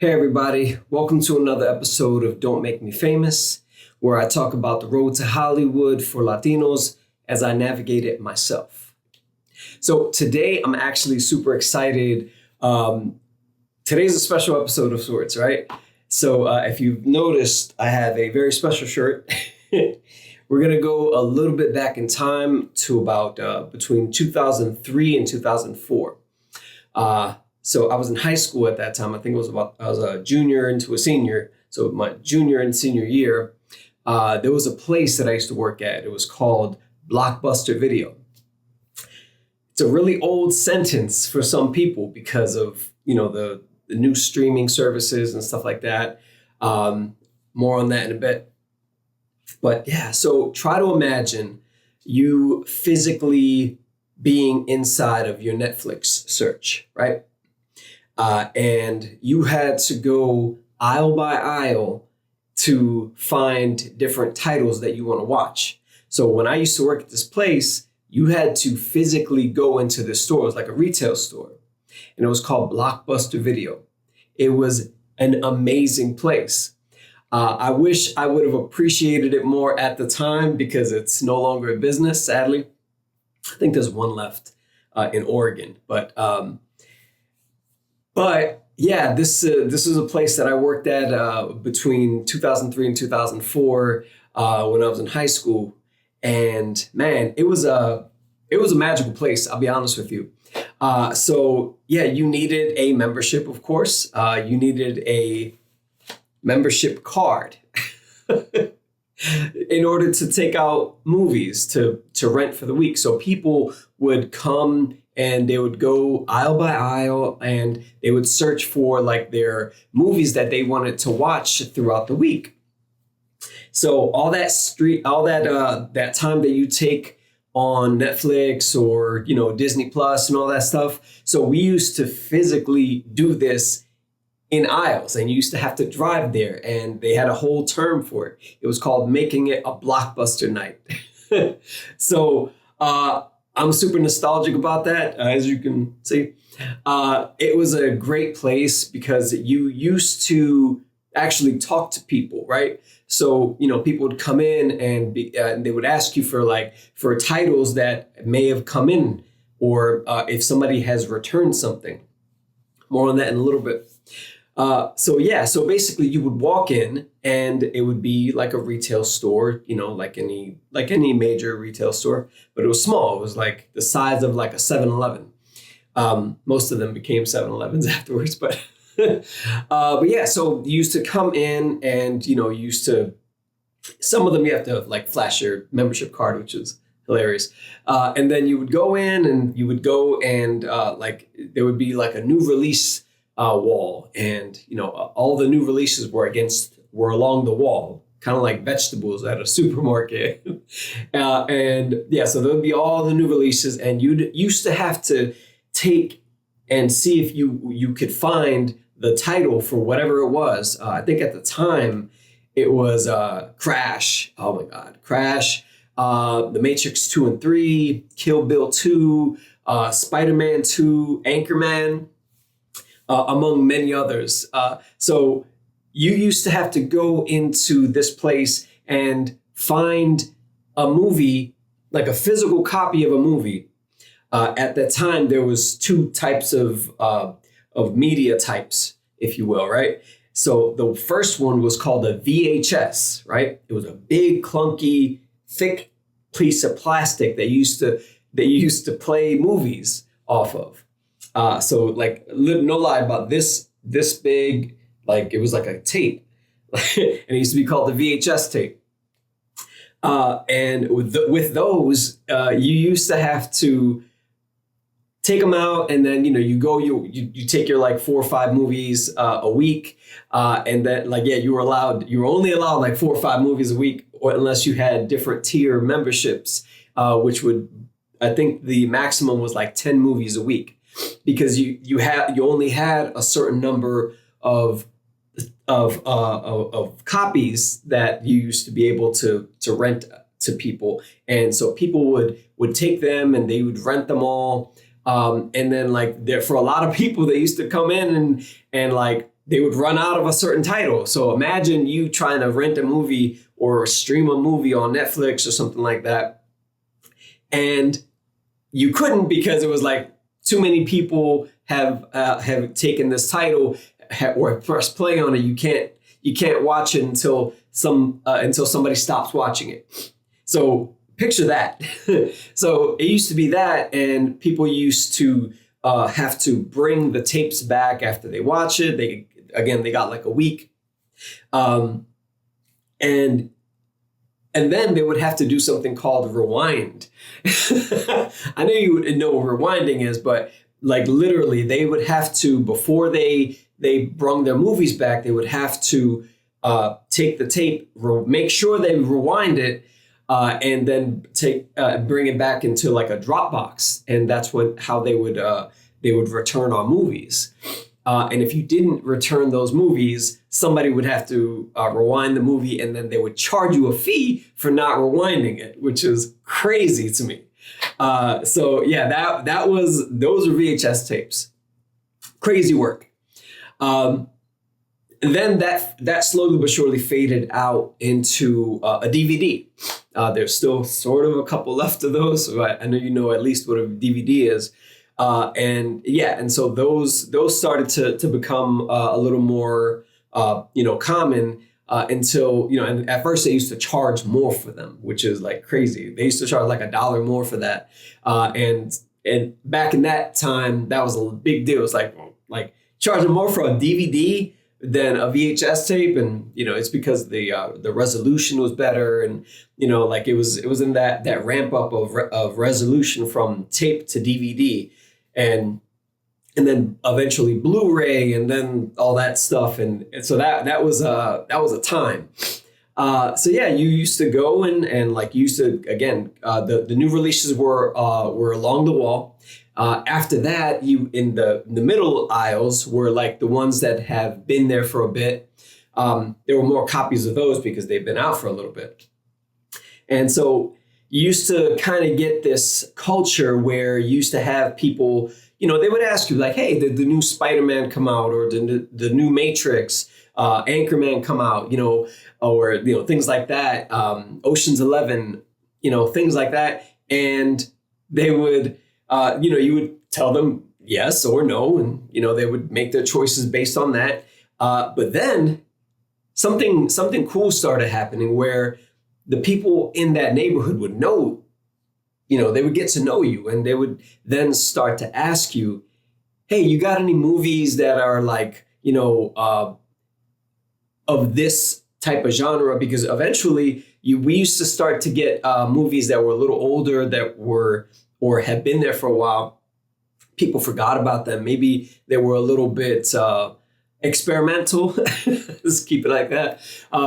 Hey everybody, welcome to another episode of Don't Make Me Famous, where I talk about the road to Hollywood for Latinos as I navigate it myself. So today I'm actually super excited. Today's a special episode of sorts, right? So if you've noticed, I have a very special shirt. We're going to go a little bit back in time to about between 2003 and 2004. So I was in high school at that time. I think I was a junior into a senior. So my junior and senior year, there was a place that I used to work at. It was called BLOCKBUSTER Video. It's a really old sentence for some people because of, the new streaming services and stuff like that. More on that in a bit. But yeah, so try to imagine you physically being inside of your Netflix search, right? And you had to go aisle by aisle to find different titles that you want to watch. So when I used to work at this place, you had to physically go into the store. It was like a retail store. And it was called BLOCKBUSTER Video. It was an amazing place. I wish I would have appreciated it more at the time because it's no longer a business, sadly. I think there's one left in Oregon. But yeah, this is a place that I worked at between 2003 and 2004 when I was in high school. And man, it was a magical place. I'll be honest with you. So yeah, you needed a membership, of course. You needed a membership card in order to take out movies to rent for the week. So people would come and they would go aisle by aisle and they would search for like their movies that they wanted to watch throughout the week. So all that that time that you take on Netflix or, Disney Plus and all that stuff. So we used to physically do this in aisles, and you used to have to drive there, and they had a whole term for it. It was called making it a blockbuster night. So I'm super nostalgic about that, as you can see. It was a great place because you used to actually talk to people, right? So, people would come in and they would ask you for titles that may have come in, or if somebody has returned something. More on that in a little bit. So basically you would walk in and it would be like a retail store, like any major retail store, but it was small. It was like the size of like a 7-Eleven. Most of them became 7-Elevens afterwards, but yeah, so you used to come in and, some of them you have to like flash your membership card, which is hilarious. And then you would go in and you would go and there would be like a new release wall, and all the new releases were along the wall, kind of like vegetables at a supermarket. And yeah, so there would be all the new releases, and you used to have to take and see if you could find the title for whatever it was. I think at the time it was Crash. Oh my God, Crash. The Matrix 2 and 3, Kill Bill 2, Spider-Man 2, Anchorman. Among many others. So you used to have to go into this place and find a movie, like a physical copy of a movie. At that time, there was two types of media types, if you will, right? So the first one was called a VHS, right? It was a big, clunky, thick piece of plastic that you used to play movies off of. So like no lie about this big, like it was like a tape and it used to be called the VHS tape. And with those, you used to have to take them out, and then, you take your like 4 or 5 movies a week. And then you were only allowed like 4 or 5 movies a week, or unless you had different tier memberships, which I think the maximum was like 10 movies a week. Because you only had a certain number of copies that you used to be able to rent to people, and so people would take them and they would rent them all, and then for a lot of people, they used to come in and they would run out of a certain title. So imagine you trying to rent a movie or stream a movie on Netflix or something like that. And you couldn't because it was like too many people have taken this title or press play on it. You can't watch it until somebody stops watching it. So picture that. So it used to be that, and people used to have to bring the tapes back after they watch it. They got like a week, and then they would have to do something called rewind. I know you would know what rewinding is, but like literally, they would have to, before they brung their movies back, they would have to take the tape, make sure they rewind it, and then bring it back into like a Dropbox, and that's how they would return our movies. And if you didn't return those movies, somebody would have to rewind the movie, and then they would charge you a fee for not rewinding it, which is crazy to me. So yeah, those are VHS tapes. Crazy work. And then that slowly but surely faded out into a DVD. There's still sort of a couple left of those. So I know you know at least what a DVD is. And so those started to become a little more common until and at first they used to charge more for them, which is like crazy. They used to charge like $1 more for that, and back in that time that was a big deal. It's like charging more for a DVD than a VHS tape, and it's because the resolution was better, and like it was in that ramp up of resolution from tape to DVD. And then eventually Blu-ray, and then all that stuff, and so that was a time. So yeah, you used to go and like you used to again. The new releases were along the wall. After that, you in the middle aisles were like the ones that have been there for a bit. There were more copies of those because they've been out for a little bit, and so. You used to kind of get this culture where you used to have people, they would ask you like, hey, did the new Spider-Man come out, or did the new Matrix, Anchorman come out, or, things like that, Ocean's 11, things like that. And they would, you would tell them yes or no, and, they would make their choices based on that. But then something cool started happening where the people in that neighborhood would know, they would get to know you, and they would then start to ask you, hey, you got any movies that are like, of this type of genre? Because eventually we used to start to get movies that were a little older that were, or had been there for a while. People forgot about them. Maybe they were a little bit, experimental. Let's keep it like that.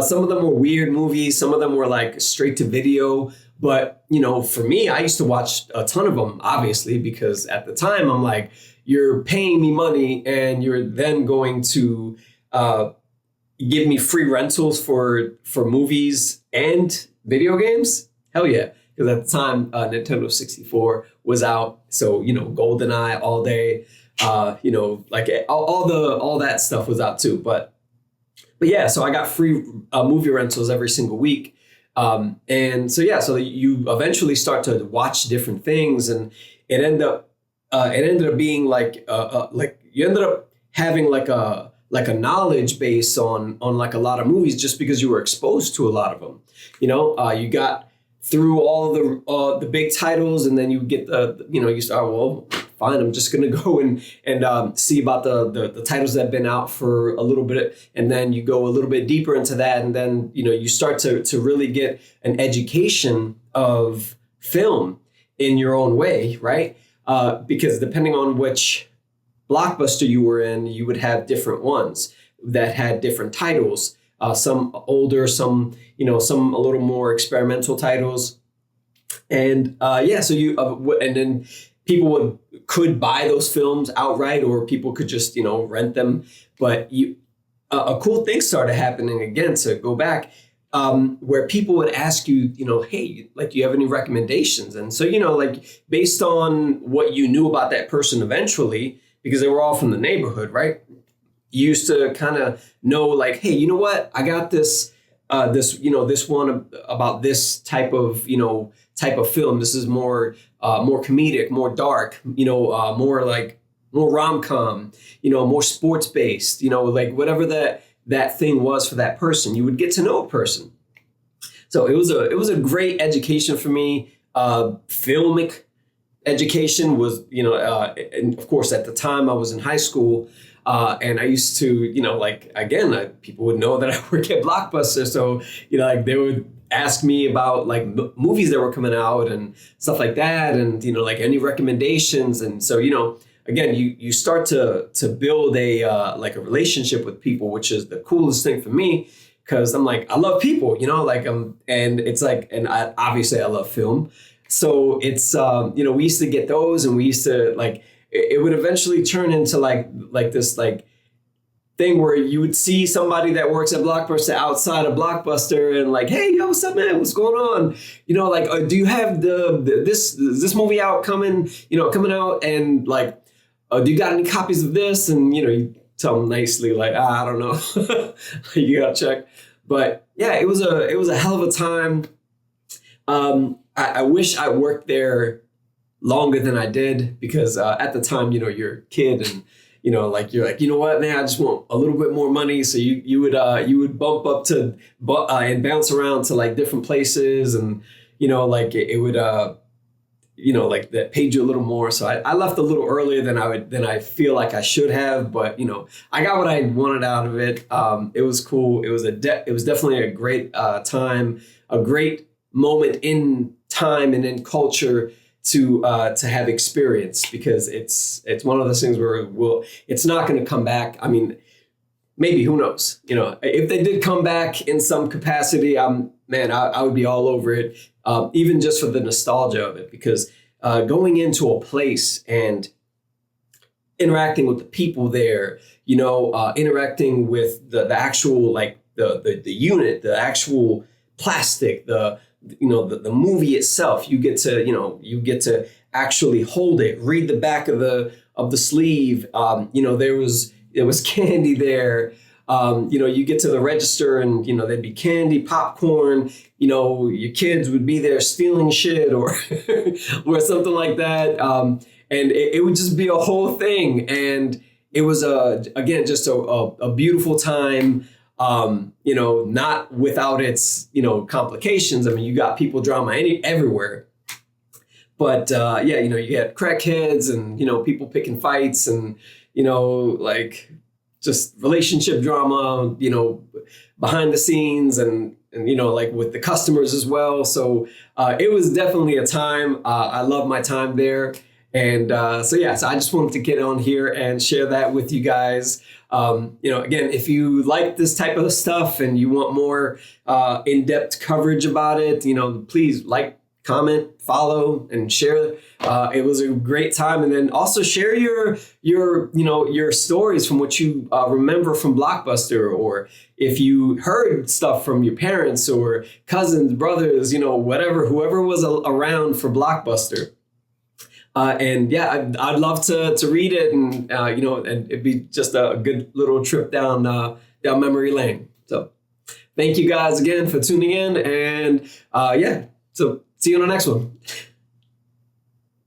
Some of them were weird movies. Some of them were like straight to video. But, for me, I used to watch a ton of them, obviously, because at the time I'm like, you're paying me money and you're then going to give me free rentals for movies and video games. Hell yeah. Because at the time, Nintendo 64 was out. So, GoldenEye all day. Like all that stuff was out too. But yeah, so I got free movie rentals every single week. And so, yeah, so you eventually start to watch different things, and it ended up being like you ended up having like a knowledge base on like a lot of movies just because you were exposed to a lot of them. You got through all the big titles, and then you get you start, well, fine, I'm just going to go and see about the titles that have been out for a little bit. And then you go a little bit deeper into that. And then, you start to really get an education of film in your own way, right? Because depending on which Blockbuster you were in, you would have different ones that had different titles. Some older, some a little more experimental titles. And so and then people could buy those films outright, or people could just, rent them. But a cool thing started happening again, to go back, where people would ask you, hey, like, do you have any recommendations? And so, like, based on what you knew about that person eventually, because they were all from the neighborhood, right? you used to kind of know like, hey, you know what? I got this, this one about this type of film. This is more comedic, more dark, more rom-com, more sports based, like whatever that thing was for that person, you would get to know a person. So it was a great education for me. Filmic education was, and of course at the time I was in high school, and I used to, people would know that I work at Blockbuster. So, like they would ask me about like movies that were coming out and stuff like that. And, like any recommendations. And so, again, you start to build a relationship with people, which is the coolest thing for me. Cause I'm like, I love people, and it's like, and obviously I love film. So it's, we used to get those, and we used to like, it would eventually turn into like this like thing where you would see somebody that works at Blockbuster outside of Blockbuster and like, hey, yo, what's up, man? What's going on? Do you have this movie coming out, and like, do you got any copies of this? And you tell them nicely like, I don't know, you gotta check. But yeah, it was a hell of a time. I wish I worked there longer than I did, because at the time, you're a kid, and you're like, you know what, man, I just want a little bit more money. So you would bump up to and bounce around to like different places, and it would like that paid you a little more. So I left a little earlier than I feel like I should have, but I got what I wanted out of it. It was cool. It was definitely a great time, a great moment in time and in culture to have experience, because it's one of those things where it's not going to come back. I mean, maybe, who knows? If they did come back in some capacity, I would be all over it, even just for the nostalgia of it, because going into a place and interacting with the people there, interacting with the actual, like the unit, the actual plastic, the movie itself, you get to actually hold it, read the back of the sleeve. There was candy there. You get to the register, and there'd be candy, popcorn. Your kids would be there stealing shit or or something like that. And it would just be a whole thing. And it was just a beautiful time. Not without its, complications. I mean, you got people drama everywhere, but, you had crackheads and, people picking fights and, like just relationship drama, behind the scenes and, like with the customers as well. So, it was definitely a time. I love my time there. And so I just wanted to get on here and share that with you guys. Again, if you like this type of stuff and you want more in-depth coverage about it, please like, comment, follow, and share. It was a great time. And then also share your stories from what you remember from Blockbuster, or if you heard stuff from your parents or cousins, brothers, whoever was around for Blockbuster. I'd love to read it, and and it'd be just a good little trip down memory lane. So thank you guys again for tuning in, and so see you on the next one.